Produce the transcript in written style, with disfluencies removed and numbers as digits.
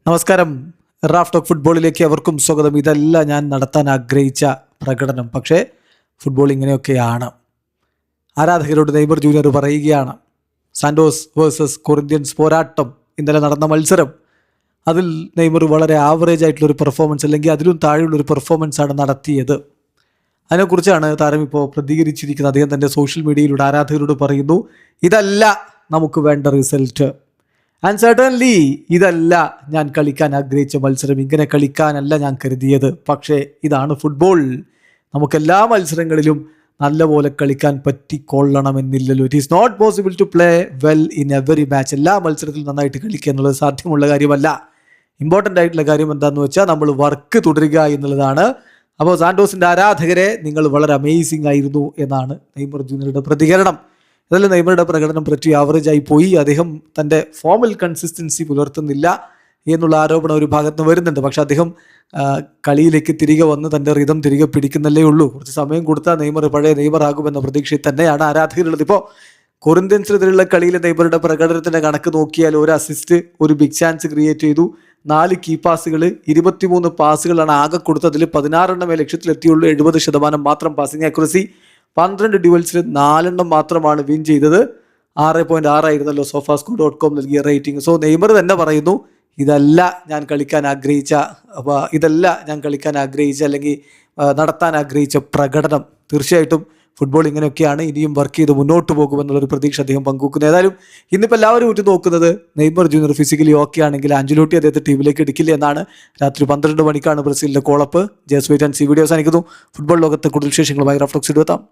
നമസ്കാരം. Raf talk ഫുട്ബോളിലേക്ക് അവർക്കും സ്വാഗതം. ഇതല്ല ഞാൻ നടത്താൻ ആഗ്രഹിച്ച പ്രകടനം, പക്ഷേ ഫുട്ബോൾ ഇങ്ങനെയൊക്കെയാണ്. ആരാധകരോട് നെയ്മർ ജൂനിയർ പറയുകയാണ്, സാന്റോസ് വേഴ്സസ് കൊറിന്ത്യൻസ് പോരാട്ടം, ഇന്നലെ നടന്ന മത്സരം, അതിൽ നെയ്മർ വളരെ ആവറേജ് ആയിട്ടുള്ളൊരു പെർഫോമൻസ്, അല്ലെങ്കിൽ അതിലും താഴെയുള്ളൊരു പെർഫോമൻസാണ് നടത്തിയത്. അതിനെക്കുറിച്ചാണ് താരം ഇപ്പോൾ പ്രതികരിച്ചിരിക്കുന്നത്. അദ്ദേഹം തൻ്റെ സോഷ്യൽ മീഡിയയിലൂടെ ആരാധകരോട് പറയുന്നു, ഇതല്ല നമുക്ക് വേണ്ട റിസൾട്ട്. ആൻഡ് സർട്ടൻലി ഇതല്ല ഞാൻ കളിക്കാൻ ആഗ്രഹിച്ച മത്സരം, ഇങ്ങനെ കളിക്കാനല്ല ഞാൻ കരുതിയത്. പക്ഷേ ഇതാണ് ഫുട്ബോൾ. നമുക്കെല്ലാ മത്സരങ്ങളിലും നല്ലപോലെ കളിക്കാൻ പറ്റിക്കൊള്ളണമെന്നില്ലല്ലോ. It is not possible to play well in every match. എല്ലാ മത്സരത്തിലും നന്നായിട്ട് കളിക്കുക എന്നുള്ളത് സാധ്യമുള്ള കാര്യമല്ല. ഇമ്പോർട്ടൻ്റ് ആയിട്ടുള്ള കാര്യം എന്താണെന്ന് വെച്ചാൽ നമ്മൾ വർക്ക് തുടരുക എന്നുള്ളതാണ്. അപ്പോൾ സാന്റോസിൻ്റെ ആരാധകരെ, നിങ്ങൾ വളരെ അമേസിംഗ് ആയിരുന്നു എന്നാണ് നെയ്മർ ജൂനിയറുടെ പ്രതികരണം. അതല്ല, നെയ്മറുടെ പ്രകടനം പ്രറ്റി ആവറേജ് ആയി പോയി, അദ്ദേഹം തൻ്റെ ഫോമിൽ കൺസിസ്റ്റൻസി പുലർത്തുന്നില്ല എന്നുള്ള ആരോപണം ഒരു ഭാഗത്ത് നിന്ന് വരുന്നുണ്ട്. പക്ഷെ അദ്ദേഹം കളിയിലേക്ക് തിരികെ വന്ന് തൻ്റെ റിതം തിരികെ പിടിക്കുന്നല്ലേ ഉള്ളൂ. കുറച്ച് സമയം കൊടുത്താൽ നെയ്മർ പഴയ നെയ്മർ ആകുമെന്ന പ്രതീക്ഷയിൽ തന്നെയാണ് ആരാധകരുള്ളത്. ഇപ്പോൾ കൊറിന്ത്യൻസിനെതിരെയുള്ള കളിയിലെ നെയ്മറുടെ പ്രകടനത്തിൻ്റെ കണക്ക് നോക്കിയാൽ ഒരു അസിസ്റ്റ്, ഒരു ബിഗ് ചാൻസ് ക്രിയേറ്റ് ചെയ്തു, 4 കീ പാസുകൾ, 23 പാസുകളാണ് ആകെ കൊടുത്തതിൽ 16 ലക്ഷ്യത്തിലെത്തിയുള്ളൂ. 70% മാത്രം പാസിംഗ് ആക്യുറസി. 12 ഡ്യുവൽസിൽ 4 മാത്രമാണ് വിൻ ചെയ്തത്. 6.6 ആയിരുന്നല്ലോ sofascore.com നൽകിയ റേറ്റിംഗ്. സോ നെയ്മർ തന്നെ പറയുന്നു, ഇതല്ല ഞാൻ കളിക്കാൻ ആഗ്രഹിച്ച അല്ലെങ്കിൽ നടത്താൻ ആഗ്രഹിച്ച പ്രകടനം. തീർച്ചയായിട്ടും ഫുട്ബോൾ ഇങ്ങനെയൊക്കെയാണ്, ഇനിയും വർക്ക് ചെയ്ത് മുന്നോട്ട് പോകുമെന്നുള്ളൊരു പ്രതീക്ഷ അദ്ദേഹം പങ്കുവെക്കുന്നു. ഏതായാലും ഇന്നിപ്പോൾ എല്ലാവരും ഉറ്റു നോക്കുന്നത് നെയ്മർ ജൂനിയർ ഫിസിക്കലി ഓക്കെ ആണെങ്കിൽ ആഞ്ചലോട്ടി അദ്ദേഹത്തെ ടീമിലേക്ക് എടുക്കില്ല എന്നാണ്. രാത്രി 12 മണിക്കാണ് ബ്രസീലിൻ്റെ കോളപ്പ്. Just wait and see. Video അവസാനിക്കുന്നു. ഫുട്ബോൾ ലോകത്തെ കൂടുതൽ വിശേഷങ്ങളുമായി റാഫ് ടോക്സിൽ എത്താം.